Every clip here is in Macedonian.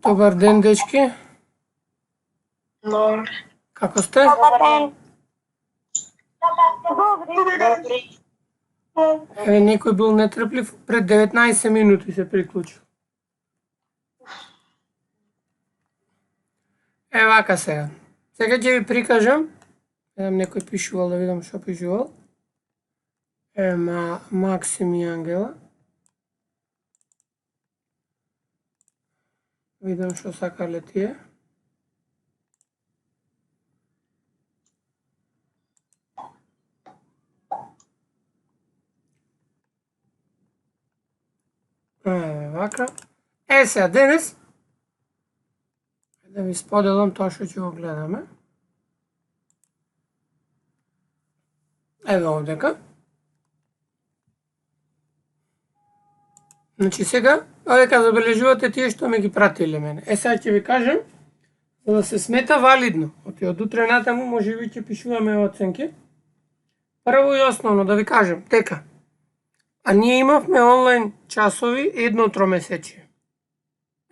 Добар ден, дечки. Добре. Како сте? Добри. Еве, некој бил нетрплив, пред 19 минути се приклучил. Вака сега. Сега ќе ви прикажам, едам некој пишувал, да видам што пишувал. Максим и Ангела. Видам што сакале тие. Вака. Сега, денес да ви споделам тоа што ќе го гледаме. Еве овдека. Значи сега, овдека забележувате тие што ме ги пратиле мене. Сега ќе ви кажам, за да се смета валидно. Од утре натаму може би ќе пишуваме оценки. Прво и основно да ви кажам дека ние имавме онлайн часови едно тромесечие.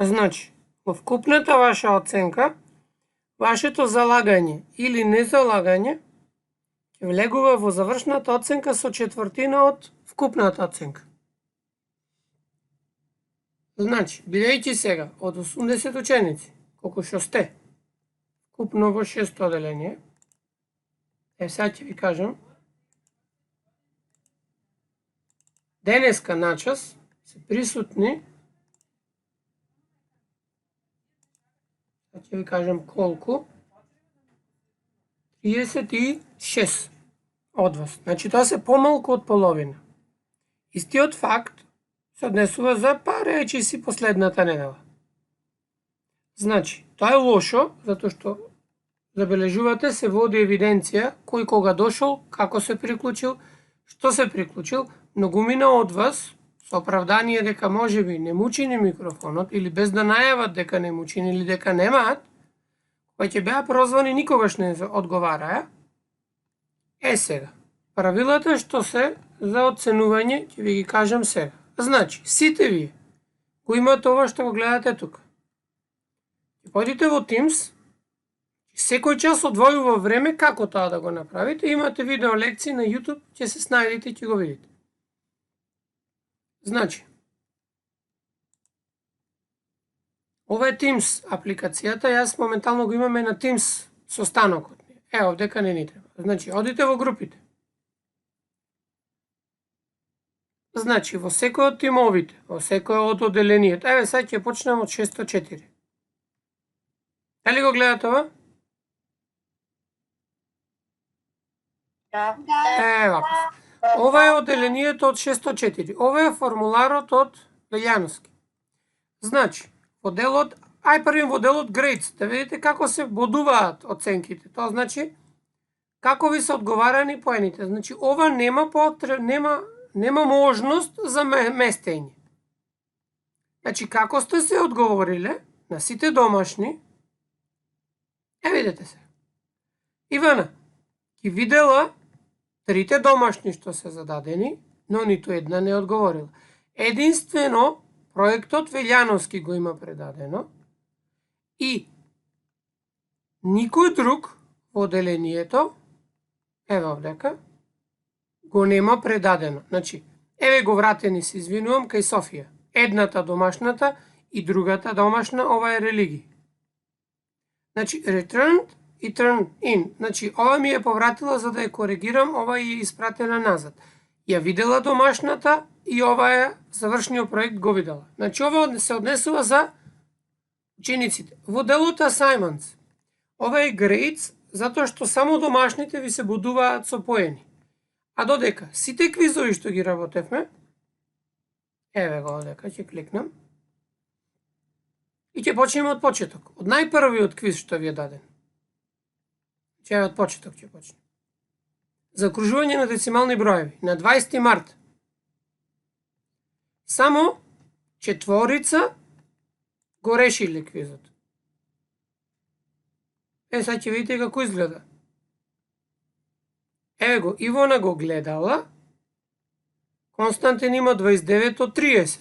Значи, во вкупната ваша оценка, вашето залагање или незалагање ќе влегува во завршната оценка со четвртина од вкупната оценка. Значи, бидејќи сега од 80 ученици, колку што сте, вкупно во 6 оделение, сега ќе ви кажам, денеска на час се присутни, ќе ви кажам колку, 36 од вас. Значи тоа се помалку од половина. Истиот факт се однесува за речи си последната недела. Значи, тоа е лошо, затоа што забележувате се води евиденција кој кога дошол, како се приклучил, што се приклучил. Многумина од вас со оправдание дека можеби не му чини микрофонот или без да најават дека не му чини или дека немаат, кои ќе беа прозвани никогаш не одговараа. Сега, правилата што се за оценување ќе ви ги кажам сега. Значи, сите вие го имате ова што го гледате тука. Ќе појдите во Teams, секој час одвојува време како тоа да го направите. Имате видео лекции на YouTube, ќе се снајдете и ќе го видите. Значи, ова е Teams апликацијата, јас моментално го имаме на Teams состанокот. Овдека не ни треба. Значи, одите во групите. Значи, во секој од тимовите, во секој од оделението, сега ќе почнем од 604. Дали го гледате ова? Да. Вака. Ова е оделението од 604. Ова е формуларот од Велјановски. Значи, во делот, првим во делот grades, да видите како се бодуваат оценките. Тоа значи, како ви се одговарани поените. Значи, ова нема можност за местење. Значи, како сте се одговориле на сите домашни, видете се. Ивана, ќе видела трите домашни што се зададени, но ниту една не одговорила. Единствено, проектот Велјановски го има предадено и никој друг во оделението, овдека, го нема предадено. Значи, го вратени се, извинувам, кај Софија. Едната домашната и другата домашна, ова е религија. Значи, returned и turn in. Значи, ова ми е повратила за да ја коригирам, ова е испратена назад. Ја видела домашната и ова е завршниот проект го видела. Значи, ова се однесува за учениците. Во делот assignments, ова е grades, затоа што само домашните ви се бодуваат со поени. А додека сите квизови што ги работевме, го одека, ќе кликнам, и ќе почнеме од почеток. Од најпрвиот квиз што ви е даден. Од почеток ќе почне. Закружување на децимални броеви. На 20 март. Само 4 го решиле квизот. Сега ќе видите како изгледа. Го, Ивона го гледала. Константин има 29 од 30.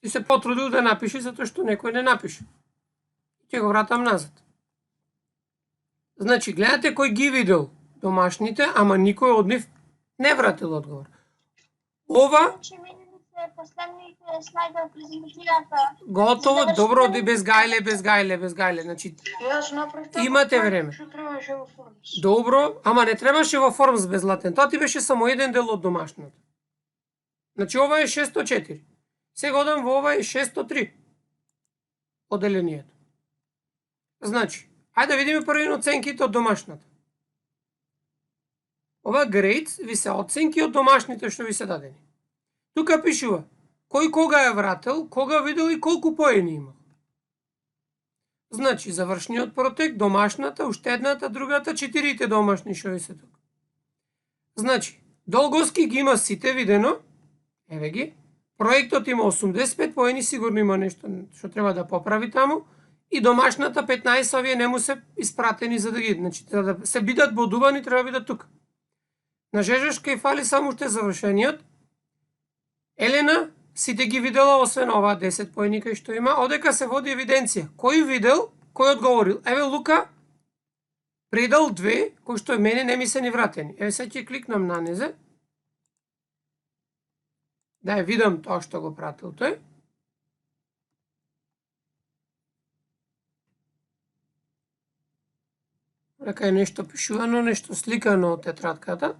Ти се потрудил да напишеш затоа што некој не напише. Ќе го вратам назад. Значи, гледате кој ги видел домашните, ама никој од нив не вратил одговор. Ова Значи, мене ми се последните слайда од презентацијата. готово, добро, без гајле. Значи, Јас направив така. Имате време. Што требаше во формс. добро, ама не требаше во формс безлатен. Тоа ти беше само еден дел од домашната. Значи, ова е 604. Сега одам во ова е 603. Оделението. Значи, ајде да видиме први оценките од домашната. Ова grades ви се оценки од домашните што ви се дадени. Тука пишува кој кога е вратил, кога видел и колку поени има. Значи, завршниот протек, домашната, уште едната, другата, 4 домашни што ви се тука. Значи, Долговски ги има сите видено, еве ги, проектот има 85 поени, сигурно има нешто што треба да поправи таму, и домашната 15 овие не му се испратени за да ги, значи, за да се бидат бодувани, треба да бидат тука. На Жежешка и фали само уште завршениот. Елена сите ги видела, освен оваа 10 поени кај што има, одека се води евиденција. Кој видел, кој одговорил. Еве Лука предал 2, кои што мене не ми се ни вратени. Еве сега ќе кликнам на незе. Да ја видам тоа што го пратил тој. Река е нешто пишувано, нешто сликано од тетратката.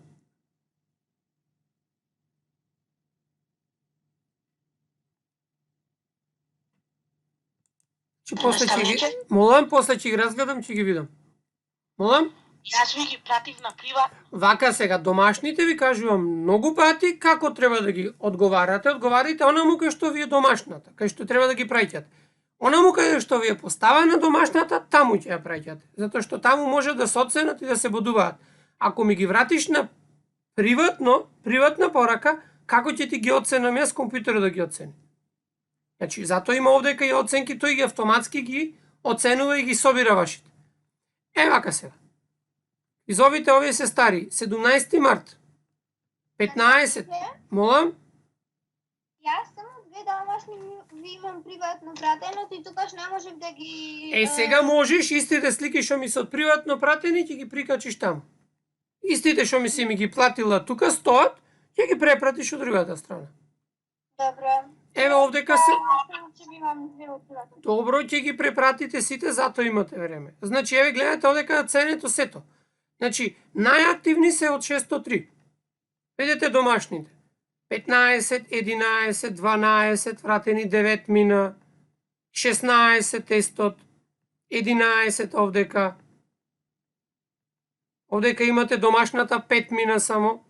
После ќе ги... Молам, после ќе ги разгледам, ќе ги видам. Молам? Јас ви ги пратив на приватно. Вака сега, домашните ви кажувам многу пати како треба да ги одговарате. Одговарите онаму кај што ви е домашната, кај што треба да ги праќате. Онаму кај што ви е поставена домашната, таму ќе ја праќате. Затоа што таму може да се оценат и да се бодуваат. Ако ми ги вратиш на приватна порака, како ќе ти ги оценам јас компјутерот да ги оцени? Значи, затоа има овдека и оценки, тој ги автоматски ги оценува и ги собира вашите. Вака сега. Изовите овие се стари. 17 март. 15. Молам? Јас само 2 домашни ви имам приватно пратено и тукаш не можев да ги... Сега можеш истите слики што ми се од приватно пратени, ќе ги прикачиш таму. Истите што ми си ми ги платила тука стоат, ќе ги препратиш од другата страна. Добро. Еве овдека се... Ќе имам 2 од приватно. Добро, ќе ги препратите сите, затоа имате време. Значи, еве гледате овдека ценето сето. Значи, најактивни се од 603. Видете домашните. 15, 11, 12, вратени 9 мина, 16 тестот, 11 овдека. Овдека имате домашната 5 мина само.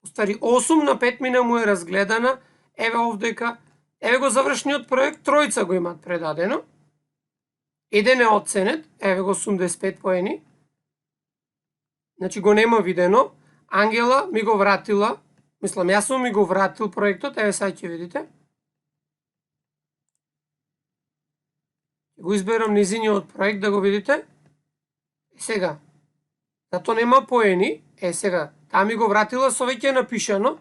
Уствари, 8 на 5 мина му е разгледана. Еве овдека. Еве го завршниот проект, тројца го имат предадено. Еден е оценет, еве го 85 поени. Значи го нема видено. Ангела ми го вратила. Мислам, јас сум ми го вратил проектот, еве сега ќе видите. Го изберам низиниот проект да го видите. Сега, зато нема поени. Сега, таа ми го вратила со веќе напишано,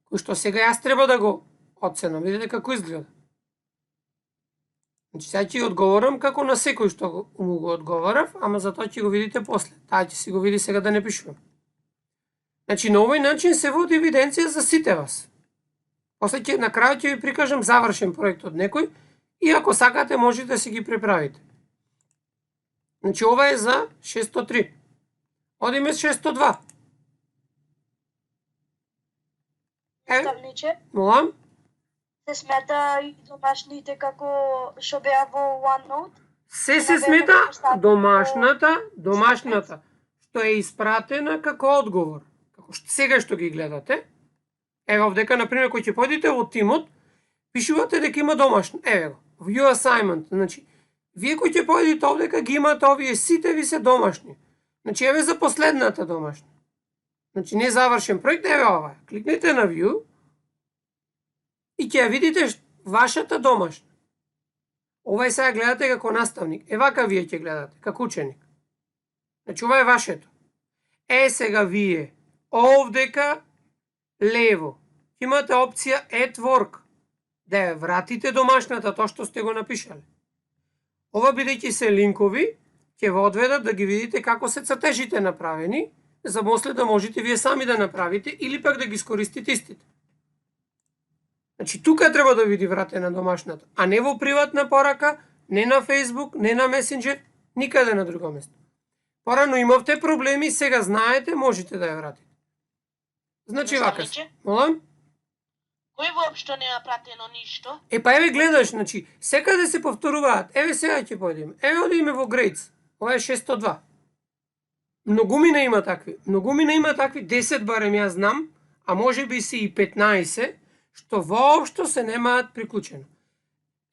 кој што сега јас треба да го оценам. Видите како изгледа. Значи, сега ќе одговорам како на секој што му го одговорав, ама затоа ќе го видите после. Таа ќе си го види сега да не пишувам. Значи, на овој начин се води евиденција за сите вас. После на крајот ќе ви прикажам завршен проект од некој и ако сакате можете да си ги преправите. Значи, ова е за 603. Одиме 602. Наставниче, Молам? се смета и домашните како што беа во OneNote. Се смета домашната, што е испратена како одговор. Како сега што ги гледате. Еве овдека, например, кој ќе појдете во тимот, пишувате дека има домашно. Еве го, view assignment. Значи, вие кој ќе појдете овдека, ги имате овие сите ви се домашни. Значи, еве за последната домашна. Значи, не завршен проект, еве ова. Кликнете на view и ќе ја видите вашата домашна. Ова е сега гледате како наставник. Вака вие ќе гледате, како ученик. Значи, ова е вашето. Сега вие, овдека, лево, имате опција Add Work. да ја вратите домашната, тоа што сте го напишале. Ова бидејќи се линкови, ќе ве одведат да ги видите како се цртежите направени, за после да можете вие сами да направите или пак да ги искористите истите. Значи тука треба да види вратена домашната, а не во приватна порака, не на Facebook, не на Messenger, никаде на друго место. Порано имавте проблеми, сега знаете, можете да ја вратите. Значи вака се. Молам? Кој воопшто не е пратено ништо? Па еве гледаш, значи, секаде се повторуваат. Еве сега ќе појдеме. Еве одиме во Grades. Ова е 602. Многумина има такви. Многумина има такви, 10 барем ја знам, а може би си и 15, што воопшто се немаат приклучено.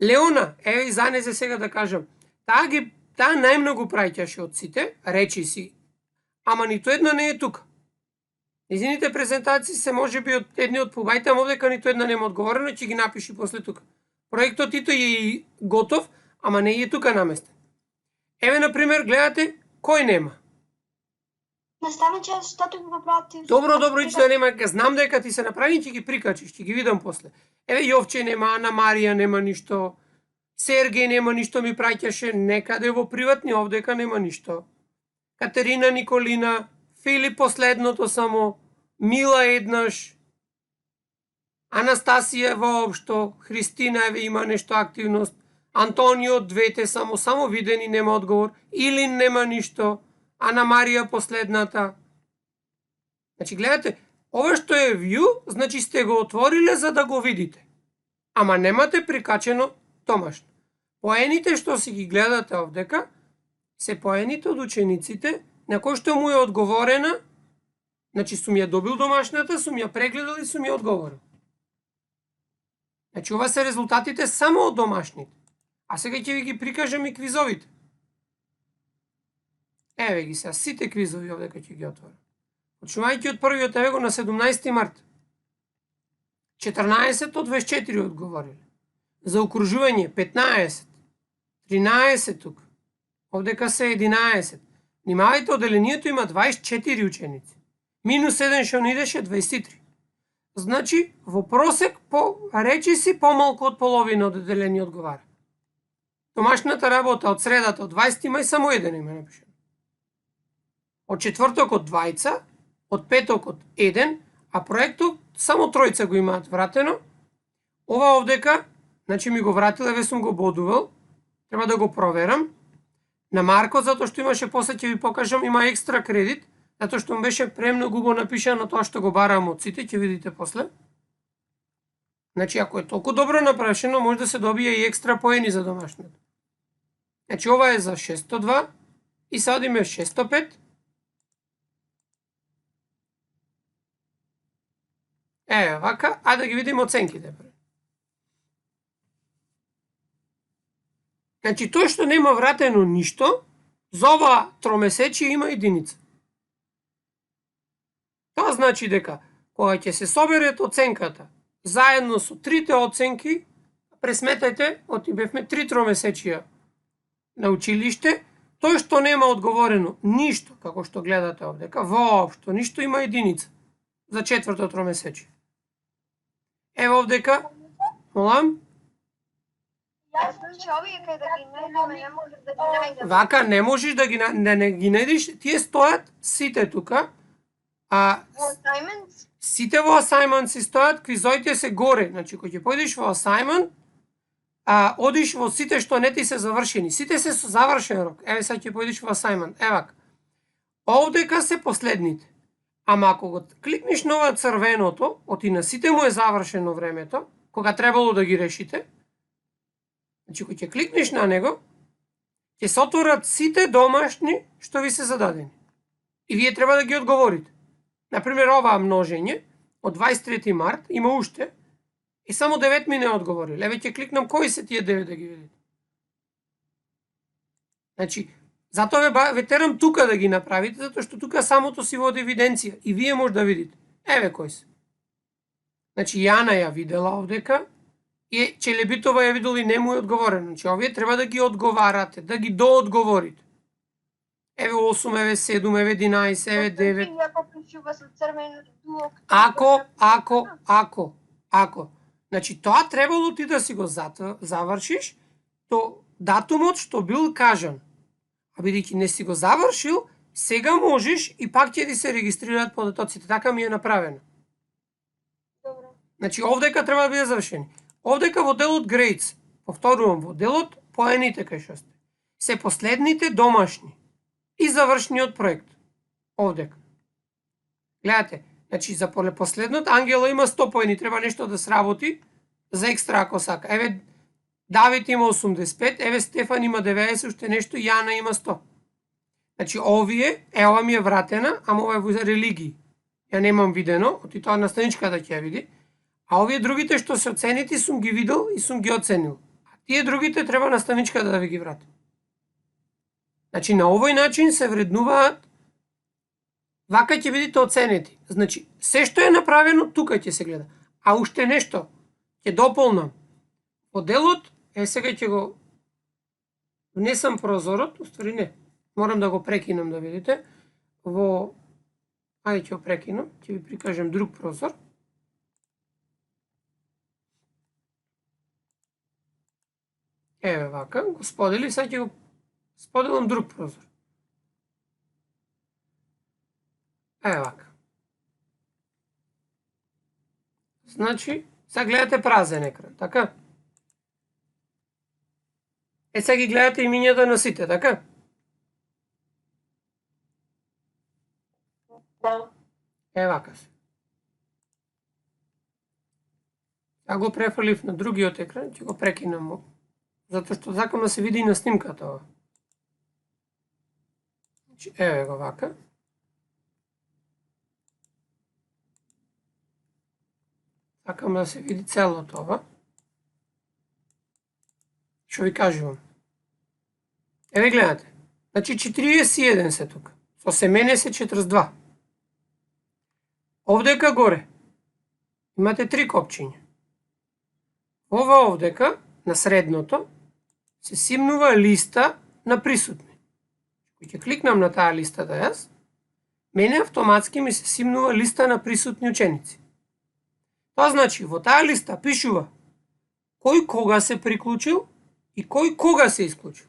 Леона, еве и за незе сега да кажам, таа најмногу праќаше од сите, речи си, ама ниту една не е тука. Незините презентации се може би од едни од побајте, ама овдека ниту една нема одговорено, ќе ги напиши после тука. Проектот ито е и готов, ама не е тука наместен. Еве, например, гледате, кој нема? Наставниче, што ти го прати? Добро, ична нема, знам дека ти се направи, ќе ги прикачиш, ќе ги видам после. Еве, Јовче нема, Ана Марија нема ништо, Сергеј нема ништо, ми праќаше некаде во приватни, овдека нема ништо. Катерина Николина, Филип последното само, Мила еднаш, Анастасија воопшто, Христина еве има нешто активност, Антонио двете само видени нема одговор, Илин нема ништо, Ана Марија последната. Значи гледате, ова што е view, значи сте го отвориле за да го видите. Ама немате прикачено домашно. Поените што си ги гледате овдека, се поените од учениците на кој што му е одговорена, значи сум ја добил домашната, сум ја прегледал и сум ја одговорил. Значи ова се резултатите само од домашните. А сега ќе ви ги прикажам и квизовите. Еве ги сега, сите квизови овдека ќе ги отворам. Почнувајќи од првиот, еве го на 17 март. 14 од 24 одговориле. За окружување 15, 13 тук. Овдека се 11. Внимавајте, оделението има 24 ученици. Минус 1 што не идеше 23. Значи, во просек речи си помалку од половина од оделение одговара. Домашната работа од средата од 20 мај само еден има напишано. Од четврток од 2, од петок од 1, а проектот само тројца го имаат вратено. Ова овдека, значи ми го вратил, еве сум го бодувал, треба да го проверам. На Марко, затоа што имаше, после ќе ви покажам, има екстра кредит, затоа што му беше премногу го напишано тоа што го барам од сите, ќе видите после. Значи, ако е толку добро направено, може да се добие и екстра поени за домашното. Значи, ова е за 602 и се одиме 605. Еве, вака, а да ги видиме оценките. Значи, тој што нема вратено ништо, за ова тромесечие има единица. Тоа значи дека, кога ќе се соберет оценката, заедно со трите оценки, пресметајте, бевме 3 тромесечија на училиште, тој што нема одговорено ништо, како што гледате овдека, воопшто ништо, има единица за 4-то тромесечие. Ево овдека, молам? Јас че овие кај да ги најдеме, не можеш да ги најдеме. Вака не можеш да не ги најдеш, тие стојат сите тука, а Assignments? сите во assignment си стојат, квизоите се горе, значи кога ќе појдеш во assignment, одиш во сите што не ти се завршени, сите се со завршен рок. Еве сега ќе појдеш во assignment, евак. Овдека се последните. Ама ако го кликнеш на ова црвеното, оти на сите му е завршено времето, кога требало да ги решите, значи кога ќе кликнеш на него, ќе се отворат сите домашни што ви се зададени. И вие треба да ги одговорите. Например, оваа множење од 23 март има уште и само 9 ми не одговорили. Еве ќе кликнам кои се тие 9 да ги видите. Значи, затоа ве терам тука да ги направите, затоа што тука самото си води евиденција и вие може да видите. Еве кои се. Значи, Јана ја видела овдека и Челебитова ја видела и не му е одговорено. Значи, овие треба да ги одговарате, да ги доодговорите. Еве 8, еве 7, еве 11, еве 9. Ако пишува со црвено дуок. Ако, Значи, тоа требало ти да си го завршиш до датумот што бил кажан. А бидејќи не си го завршил, сега можеш и пак ќе ти се регистрираат податоците. Така ми е направено. Добро. Значи, овдека треба да биде завршени. Овдека во делот grades, повторувам, во делот поените кај што сте, се последните домашни и завршниот проект. Овдека. Гледате, значи за последнот Ангела има 100 поени, треба нешто да сработи за екстра ако сака. Еве Давид има 85, еве Стефан има 90, уште нешто, Јана има 100. Значи овие, ова ми е вратена, ама ова е во религии. Ја немам видено, оти тоа наставничката ќе ја види. А овие другите што се оценети сум ги видел и сум ги оценил. А тие другите треба наставничката да ви ги врати. Значи на овој начин се вреднуваат, вака ќе видите оценети. Значи се што е направено тука ќе се гледа. А уште нешто ќе дополнам. Во делот, сега ќе го внесам прозорот, уствари не, морам да го прекинам да видите. Ајде ќе го прекинам, ќе ви прикажем друг прозор. Еве вака, го сподели, сега ќе го споделам друг прозор. Еве вака. Значи, сега гледате празен екран, така? Сега ги гледате имињата на сите, така? Да. Вака се. Ја го префрлив на другиот екран, ќе го прекинам, затоа што сакам да се види и на снимката ова. Значи, еве го вака. Сакам да се види целото ова. Што ви кажувам. Еве гледате. Значи 41 се тука. Со семене се 42. Овдека горе имате 3 копчиња. Ова овдека, на средното, се симнува листа на присутни. Кој ќе кликнам на таа листа да јас, мене автоматски ми се симнува листа на присутни ученици. Тоа значи, во таа листа пишува кој кога се приклучил и кој кога се исклучил.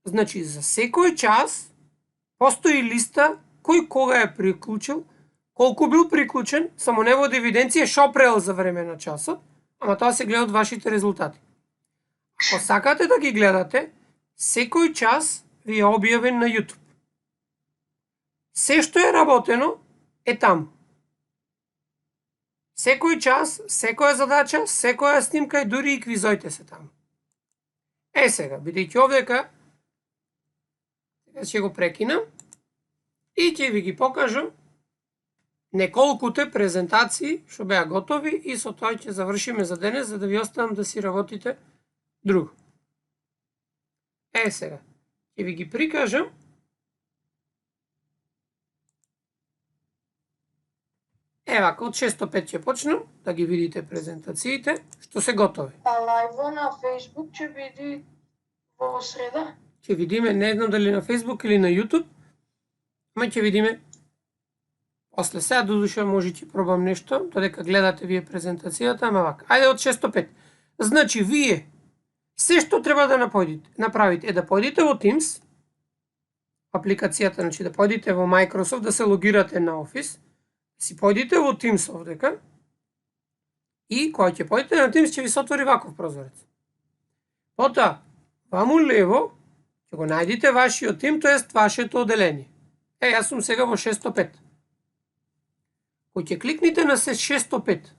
Значи, за секој час постои листа кој кога е приклучил, колку бил приклучен, само не води евиденција шо прел за време на часот, ама тоа се гледа од вашите резултати. Ако сакате да ги гледате, секој час ви е објавен на YouTube. Се што е работено е таму. Секој час, секоја задача, секоја снимка и дури и квизоите се таму. Сега, бидејќи овдека, ќе го прекинам и ќе ви ги покажам неколкуте презентации што беа готови и со тоа ќе завршиме за денес, за да ви оставам да си работите друго. Сега, ќе ви ги прикажам. Вака, од 605 ќе почнем, да ги видите презентациите, што се готови. А лајво на Facebook ќе види во среда? Ќе видиме, не знам дали на Facebook или на YouTube, ама ќе видиме после. Сега додуша може ќе пробам нешто, додека гледате вие презентацијата, ама вака. Ајде од 605. Значи, вие се што треба да направите е да појдете во Teams, апликацијата, значи да појдете во Microsoft, да се логирате на Office, си појдете во Teams овдека и кога ќе појдете на Teams ќе ви се отвори ваков прозорец. Потоа, ваму лево ќе го најдите вашиот тим, тоест вашето оделение. Јас сум сега во 605. Кој ќе кликнете на 605,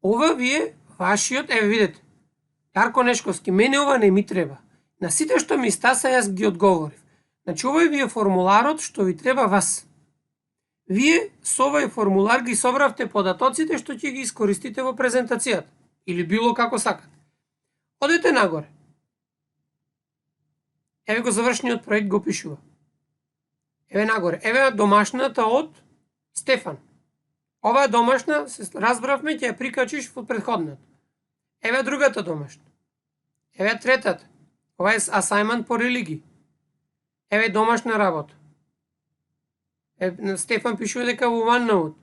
ова ви е вашиот, видите, Дарко Нешковски, мене ова не ми треба. На сите што ми стаса јас ги одговорив. Значи овој ви е формуларот што ви треба вас. Вие со овој формулар ги собравте податоците што ќе ги искористите во презентацијата или било како сакате. Одете нагоре. Еве го завршниот проект го пишува. Еве нагоре. Еве домашната од Стефан. Ова е домашна, се разбравме, ќе ја прикачиш во претходната. Еве другата домашна. Еве третата. Ова е асајмент по религии. Еве домашна работа. Стефан пишува дека во OneNote.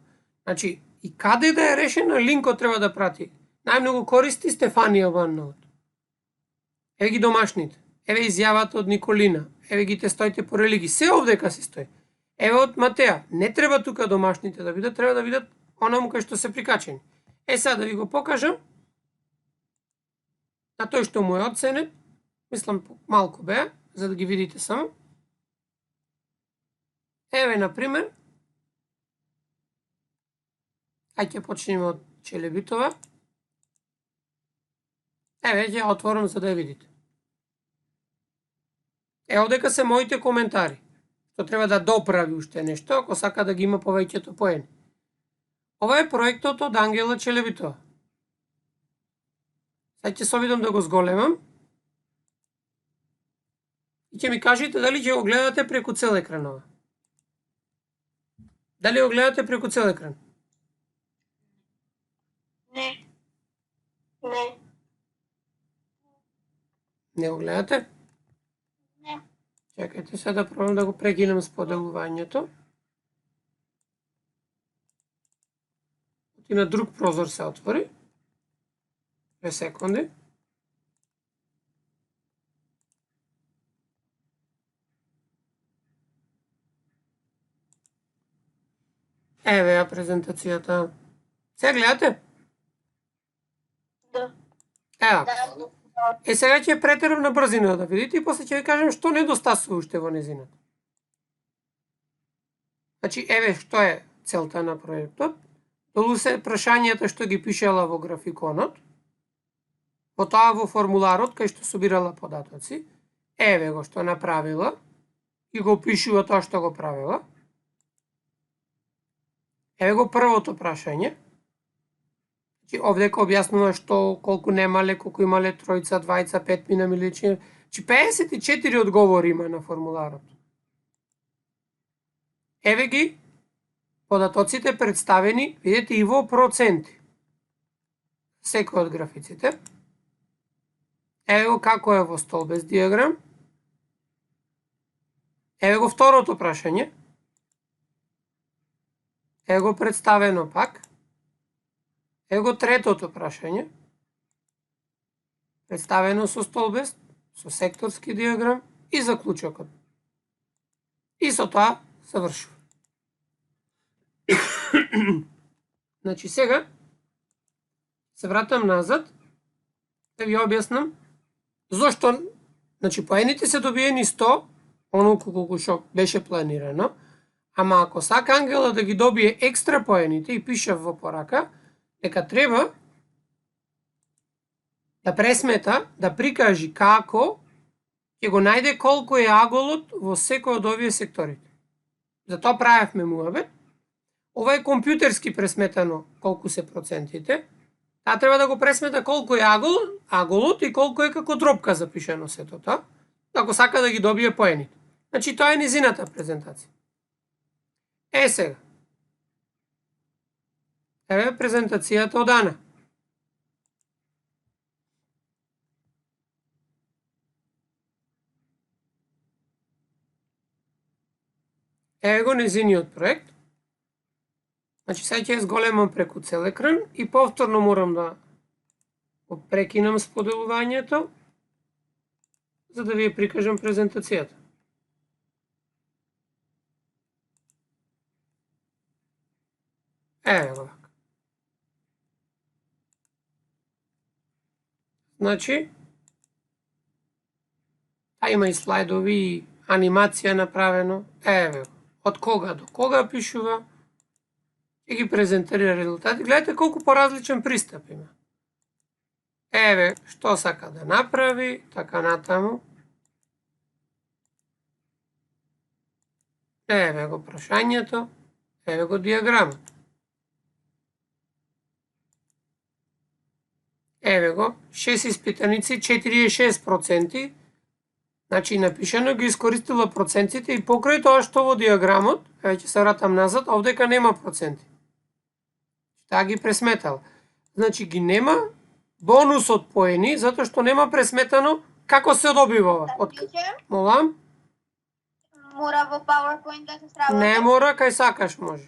Значи, и каде да е решена, линкот треба да прати. Најмногу користи Стефанија OneNote. Еве ги домашните. Еве изјавата од Николина. Еве ги тестоите по религии. Се овдека се стои. Еве од Матеа. Не треба тука домашните да видат, треба да видат онаму кај што се прикачени. Сега да ви го покажам. На тој што му е оценет. Мислам малку беа, за да ги видите само. Еве, например, ајде ќе почнеме од Челебитова. Еве, ќе ја отворам за да ја видите. Овдека се моите коментари. Што треба да доправи уште нешто, ако сака да ги има повеќето поени. Ова е проектот од Ангела Челебитова. Сега ќе се обидам да го зголемам. И ќе ми кажете дали ќе го гледате преку цел екран ова. Дали го гледате преку цел екран? Не. Не. Не го гледате? Не. Чекайте сега да пробам да го прекинам споделувањето. И на друг прозор се отвори. 2 секунди. Еве ја презентацијата. Сега гледате? Да. Ева. Да. Сега ќе претерам на брзина да видите и после ќе ви кажам што недостасува уште во незината. Значи, еве што е целта на проектот. Долу се прашањата што ги пишела во графиконот. Потоа во формуларот кај што собирала податоци. Еве го што направила. И го пишува тоа што го правила. Еве го првото прашање. Овдека објаснува што, колку немале, колку имале тројца, двајца, 5 мина милични. 54 одговори има на формуларот. Еве ги податоците представени, видите и во проценти. Секој од графиците. Еве го како е во столбец диаграм. Еве го второто прашање. Еве го представено пак. Еве го третото прашање. Представено со столбец, со секторски диаграм и заклучокот. И со тоа завршува. Значи сега се вратам назад да ви објаснам зошто, значи поените се добиени 100, онолку колку што беше планирано, ама ако сака Ангела да ги добие екстра поените и пише во порака, дека треба да пресмета, да прикажи како ќе го најде колку е аголот во секој од овие секторите. Затоа правевме муабет. Ова е компјутерски пресметано колку се процентите. Таа треба да го пресмета колку е аголот и колку е како дропка запишано сето тоа, ако сака да ги добие поените. Значи тоа е низината презентација. Сега. Еве презентацијата од Ана. Еве го незиниот проект. Значи сега ќе зголемам преку цел екран и повторно морам да го прекинам споделувањето за да ви ја прикажам презентацијата. Еве го. Значи, има и слайдови и анимација направено. Еве, од кога до кога пишува. И ги презентира резултати. Гледате колку поразличен пристап има. Еве, што сака да направи, така натаму. Еве го прашањето, еве го диаграмот. Еве го, 6 испитаници, 46%. Значи, напишано ги искористила процентите и покрај тоа што во диаграмот, еве ќе се вратам назад, овдека нема проценти. Таа ги пресметала. Значи, ги нема бонус од поени, затоа што нема пресметано како се добива ова. Молам? Мора во PowerPoint да се сработи? Не мора, кај сакаш може.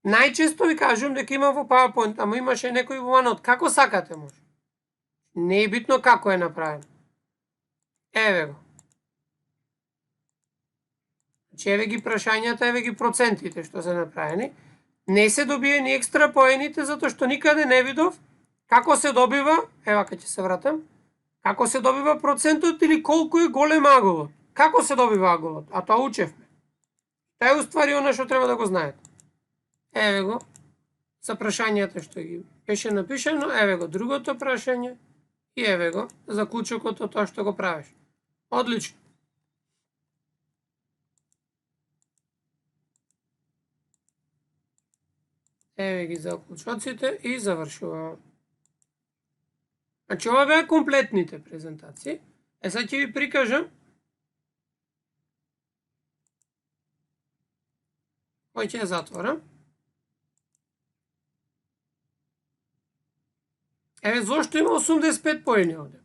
Најчесто ви кажувам дека има во PowerPoint, ама имаше некој во OneNote. Како сакате може. Не е битно како е направено. Еве го. Значи, еве ги прашањата, еве ги процентите што се направени. Не се добија ни екстра поените, затоа што никаде не видов како се добива, ева кај ќе се вратам, како се добива процентот или колку е голем аголот. Како се добива аголот? А тоа учевме. Тоа е уствари она што треба да го знаете. Еве го, са прашањата што ги беше напишано, еве го другото прашање и еве го заклучокот од тоа што го правиш. Одлично. Еве ги заклучоците и завршуваме. Значи, ова беа комплетните презентации. Сега ќе ви прикажам кој ќе ја затворам. Еве зошто има 85 поени овде.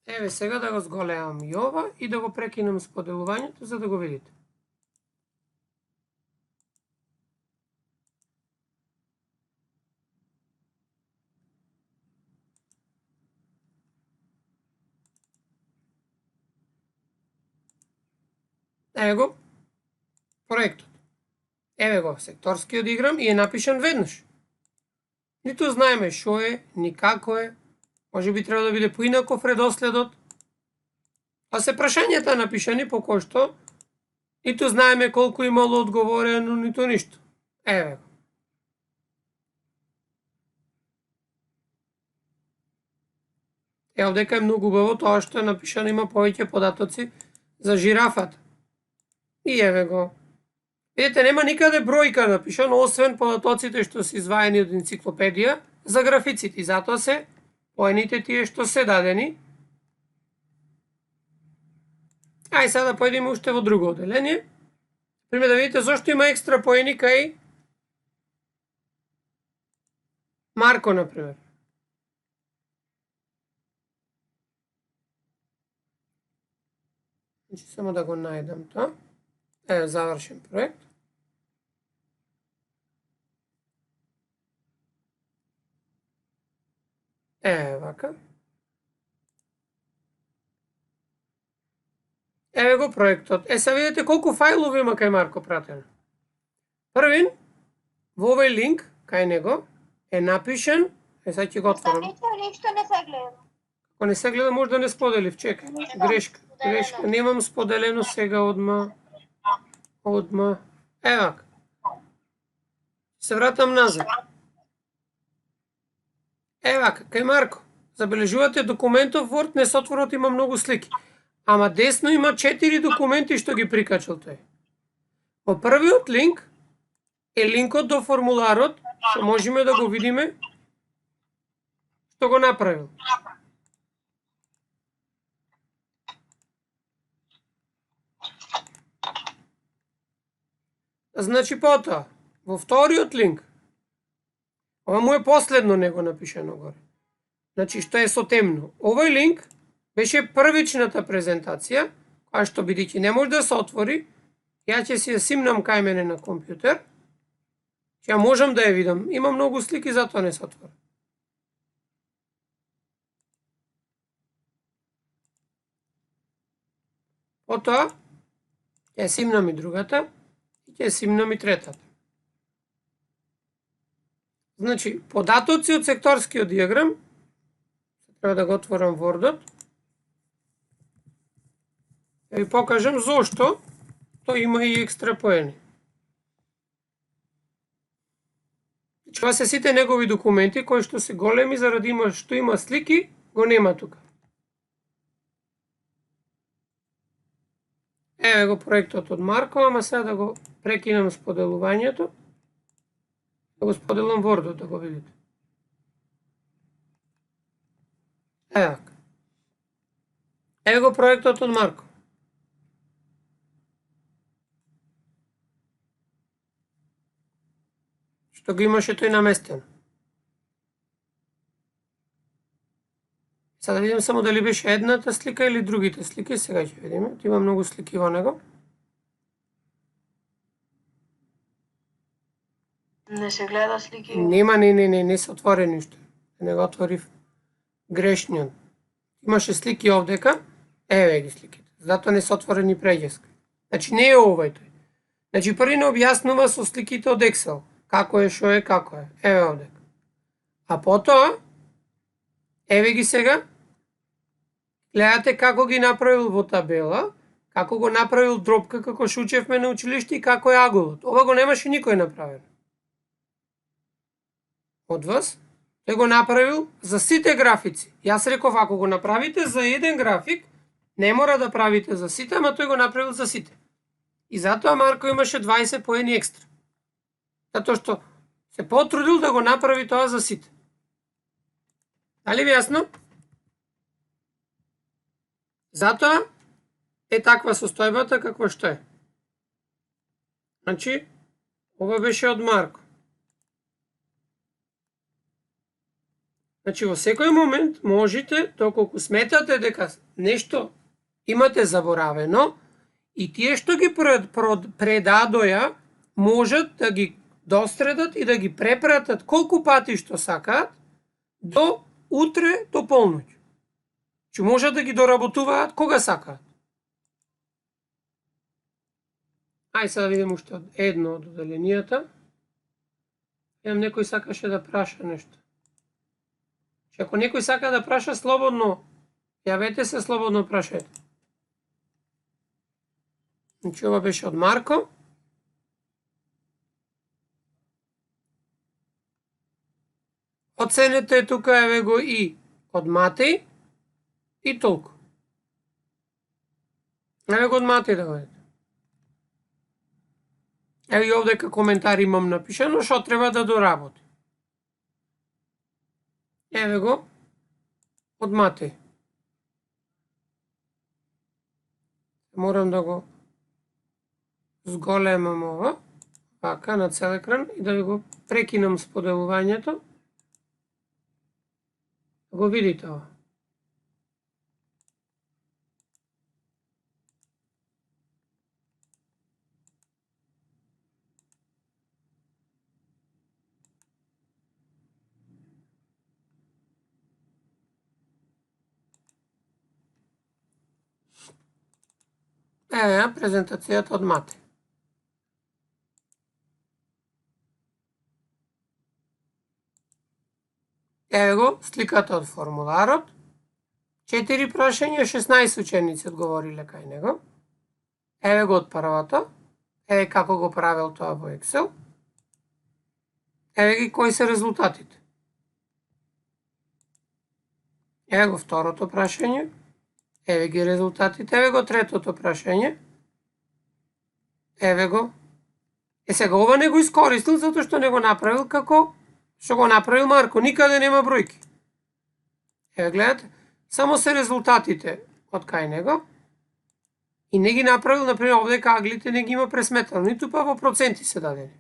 Еве сега да го зголемам и ова и да го прекинам споделувањето за да го видите. Еве го проектот. Еве го секторскиот диаграм и е напишан веднаш. Ниту знаеме што е, ни како е, може би треба да биде поинаков редоследот. А се прашањата напишани по кој што ниту знаеме колку имало одговорено, ниту ништо. Еве го. Е, овдека е многу убаво тоа што е напишано, има повеќе податоци за жирафата. И еве го. Видите, нема никаде бројка напишано, освен податоците што се изваени од енциклопедија за графиците. И затоа се поените тие што се дадени. Ај сега да појдеме уште во друго оделение. Пример да видите зошто има екстра поени кај Марко, например. Значи, само да го најдам тоа. Еве, завршен проект. Еве вака. Еве го проектот. Е, сега видите колку фајлови има кај Марко пратено. Првин, во овој линк, кај него, е напишан, сега ќе го отворам. Ништо не се гледа. Ако не се гледа, може да не споделив, чекај. Грешка. Немам споделено сега одма. Евак. Се вратам назад. Евак, кај Марко. Забележувате документов Word, не се отворот има многу слики. Ама десно има 4 документи што ги прикачал тој. Во првиот линк е линкот до формуларот, што можеме да го видиме што го направил. Значи потоа, во вториот линк, ова му е последно него напишано горе. Значи што е со темно. Овој линк беше првичната презентација, која што бидејќи не може да се отвори, ја ќе си ја симнам кај мене на компјутер, ќе ја можам да ја видам. Има многу слики, затоа не се отвори. Потоа, ќе симнам и другата, и ќе симнам и третата. Значи, податоци од секторскиот диаграм, треба да го отворам Word-от, да ви покажам зошто тој има и екстра поени. Ова се сите негови документи кои што се големи заради што има слики, го нема тука. Еве го проектот од Марко, ама сега да го прекинам споделувањето. Да го споделам Word-от да го видите. Еве го проектот од Марко. Што го имаше тој наместено. Сега да видим само дали беше едната слика или другите слики. Сега ќе видиме. Има многу слики во него. Не се гледа слики. Нема, не се отворени уште. Не го отворив грешниот. Имаше слики овдека. Еве ги сликите. Затоа не се отворени преѓеска. Значи не е овој тој. Значи први не објаснува со сликите од Excel. Како е, што е, како е. Еве овдека. А потоа, еве ги сега, гледате како ги направил во табела, како го направил дропка, како што учевме на училиште и како е аголот. Ова го немаше никој направено. Од вас, тој го направил за сите графици. Јас реков, ако го направите за еден график, не мора да правите за сите, ама тој го направил за сите. И затоа Марко имаше 20 поени екстра. Затоа што се потрудил да го направи тоа за сите. Дали ви јасно? Затоа е таква состојбата каква што е. Значи, ова беше од Марко. Значи, во секој момент можете, доколку сметате дека нешто имате заборавено, и тие што ги предадоја, можат да ги достредат и да ги препратат колку пати што сакаат до утре до полноќ. Че можат да ги доработуваат кога сакаат. Ај сега да видим уште едно од оделенијата. Имам некој сакаше да праша нешто. Че ако некој сака да праша слободно, јавете се, слободно прашајте. Значи ова беше од Марко. Оценете тука еве го и од Матеј и толку. Еве го од Матеј да го видите. Еве и овдека коментар имам напишано што треба да доработи. Еве го од Матеј. Морам да го зголемам ова, вака на цел екран и да ви го прекинам споделувањето. Да го видите ова. Еве ја презентацијата од Матеј. Еве го сликата од формуларот. 4 прашања, 16 ученици одговориле кај него. Еве го од првото. Еве како го правел тоа во Excel. Еве ги кои се резултатите. Еве го второто прашање. Еве ги резултатите. Еве го третото прашање. Еве го. Сега ова не го искористил затоа што не го направил како што го направил Марко. Никаде нема бројки. Еве гледате, само се резултатите од кај него и не ги направил, например, овдека аглите не ги има пресметано, ниту па во проценти се дадени.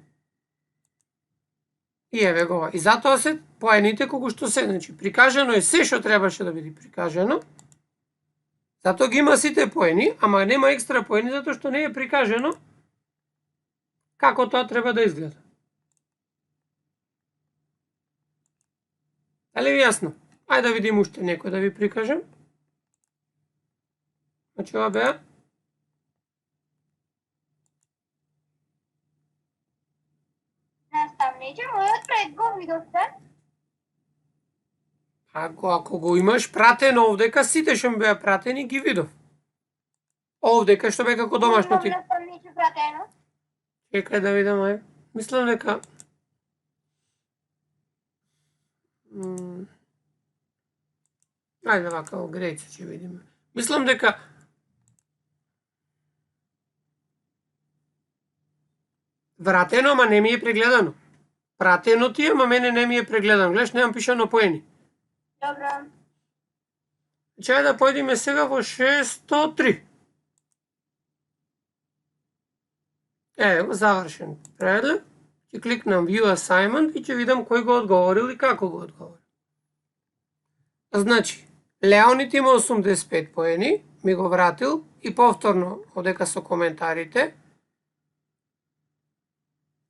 И еве го ова. И затоа се поените колку што се, значи прикажано е се што требаше да биде прикажано. Затоа ги има сите поени, ама нема екстра поени затоа што не е прикажано како тоа треба да изгледа. Дали ви јасно? Ајде да видим уште некој да ви прикажем. Значи ова беа. Наставниче, мојот пред го видовте. Ако го имаш пратено овдека, сите што ми беа пратени ги видов. Овдека што бе како домашно ти. Наставниче пратено. Чекај да видам, ај. Мислам дека ајде вака во Грејци ќе видиме. Мислам дека вратено, ама не ми е прегледано. Пратено ти е, ама мене не ми е прегледано. Гледаш, немам пишано поени. Добро. Чај да појдеме сега во 603. Еве го завршен преглед. Ќе кликнам View Assignment и ќе видам кој го одговорил и како го одговорил. Значи, Леонид има 85 поени, ми го вратил и повторно одека со коментарите.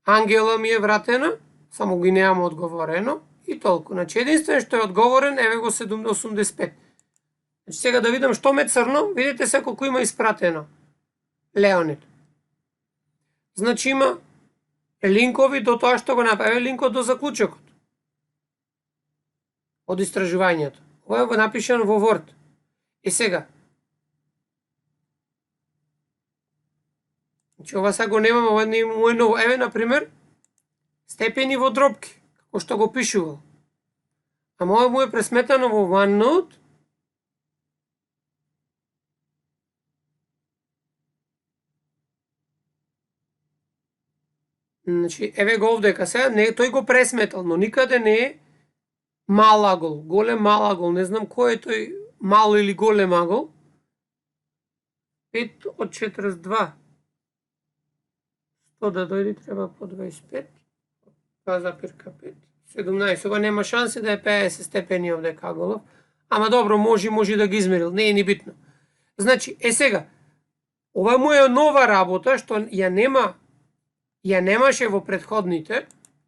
Ангела ми е вратена, само ги немам одговорено и толку. Значи, единствено што е одговорен, еве го 85. Значи, сега да видам што ме црно, видите се колку има испратено. Леонид. Значи, има линкови до тоа што го направи, линкот до заклучокот. Од истражувањето. Ова е напишано во Word. И сега. Значи, ова сега го немам, ова не му е ново. Еве, например, степени во дропки, како што го пишувал. Ама ова му е пресметано во OneNote. Значи, еве го овдека сега, не, тој го пресметал, но никаде не е мал агол, голем мал агол, не знам кој е тој мал или голем агол. 5 од 42. 100 да дојде треба по 25. 2,5. 17. Ова нема шанси да е 50 степени овдека аголов. Ама добро, може да ги измерил, не е ни битно. Значи, сега, ова му е нова работа, што ја немаше во претходните,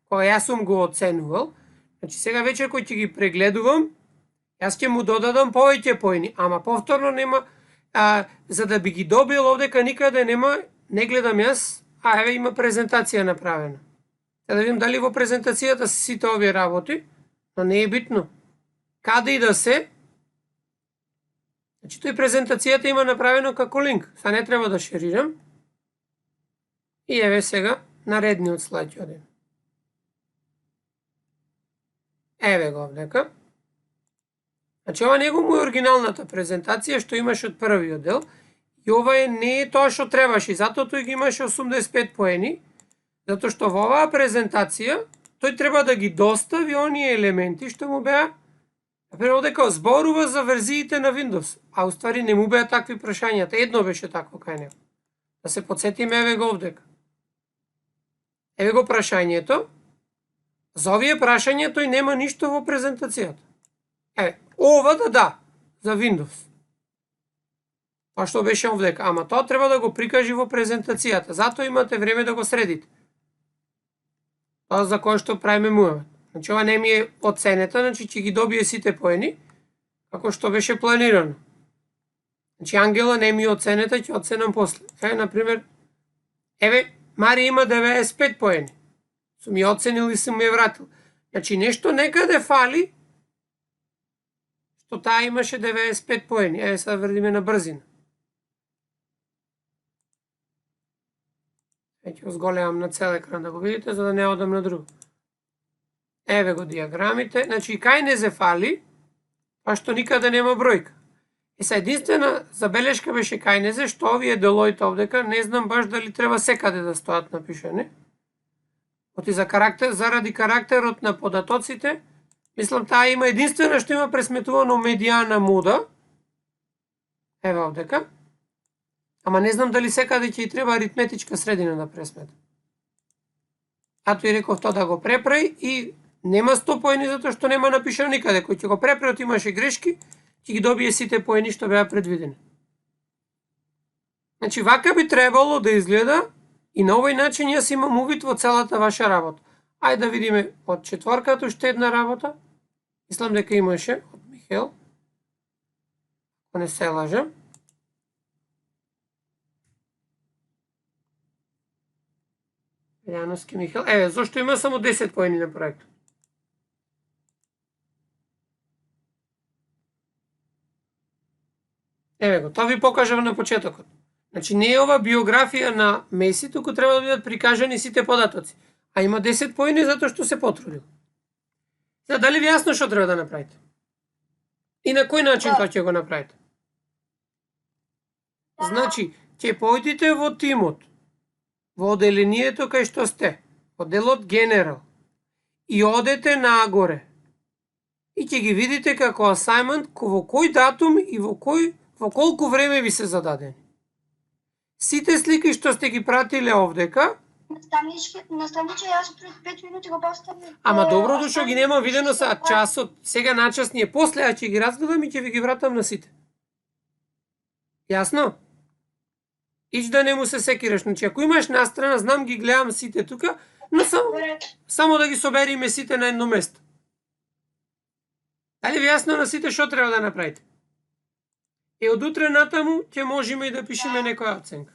кога јас сум го оценувал. Значи, сега вече кој ќе ги прегледувам, јас ќе му додадам повеќе поени, ама повторно нема, за да би ги добил овдека никаде нема, не гледам јас, еве има презентација направена. Да видим дали во презентацијата се сите овие работи, но не е битно. Каде и да се, значи тој презентацијата има направено како линк, са не треба да шерирам. И еве сега наредниот слайд ќе одим. Еве го овдека. Значи ова него му е оригиналната презентација што имаше од првиот дел. И ова не е тоа што требаше. Затоа тој ги имаше 85 поени. Затоа што во оваа презентација тој треба да ги достави оние елементи што му беа. Например, дека зборува за верзиите на Windows. А уствари не му беа такви прашањата. Едно беше такво кај него. Да се подсетиме, еве го овдека. Еве го прашањето. За овие прашања тој нема ништо во презентацијата. Еве, ова да, за Windows. Тоа што беше овдека, ама тоа треба да го прикажи во презентацијата. Затоа имате време да го средите. Тоа за кое што правиме муавет. Значи ова не ми е оценета, значи ќе ги добие сите поени, како што беше планирано. Значи Ангела не ми е оценета, ќе оценам после. Еве, например, еве, Мари има 95 поени. Сум ја оценил и сум ја вратил. Значи нешто некаде фали, што таа имаше 95 поени. Еве сега врдиме на брзина. Ќе го зголемам на цел екран да го видите, за да не одам на друго. Еве го диаграмите. Значи кај не се фали, па што никаде нема бројка. И са единствена забелешка беше кај незе, што овие делоите овдека, не знам баш дали треба секаде да стојат напишани. Оти заради карактерот на податоците, мислам таа има единствена што има пресметувано медијана муда. Еве овдека. Ама не знам дали секаде ќе и треба аритметичка средина да пресмета. А тој реков тоа да го преправи и нема 100 поени затоа што нема напишано никаде. Кој ќе го преправи, имаше грешки, ќе ги добие сите поени што беа предвидени. Значи вака би требало да изгледа и на овој начин јас имам увид во целата ваша работа. Ајде да видиме од четворката уште една работа. Мислам дека имаше од Михел. Ако не се лажам. Јановски Михел. Еве, зошто има само 10 поени на проектот? Еве го, тоа ви покажав на почетокот. Значи не е ова биографија на Меси, туку треба да бидат прикажани сите податоци. А има 10 поени затоа што се потрудил. Сега, дали ви јасно што треба да направите? И на кој начин тоа ќе го направите? Значи, ќе појдите во тимот, во оделението кај што сте, во делот Генерал, и одете нагоре. И ќе ги видите како assignment во кој датум и во колку време ви се зададени. Сите слики што сте ги пратиле овдека, Наставниче, јас пред 5 минути го поставив. Ама добро дошо ги нема видено са часот. Сега начас ни е после, а ќе ги разгледам и ќе ви ги вратам на сите. Јасно? Ич да не му се секираш. Значи, ако имаш настрана, знам ги гледам сите тука, но само да ги собериме сите на едно место. Дали ви јасно на сите што треба да направите? И од утре натаму ќе можеме и да пишеме некоја оценка.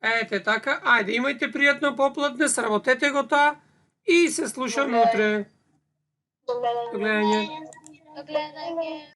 Ете така, ајде, имајте пријатно попладне, сработете го тоа и се слушаме утре. До гледање. До гледање. До гледање.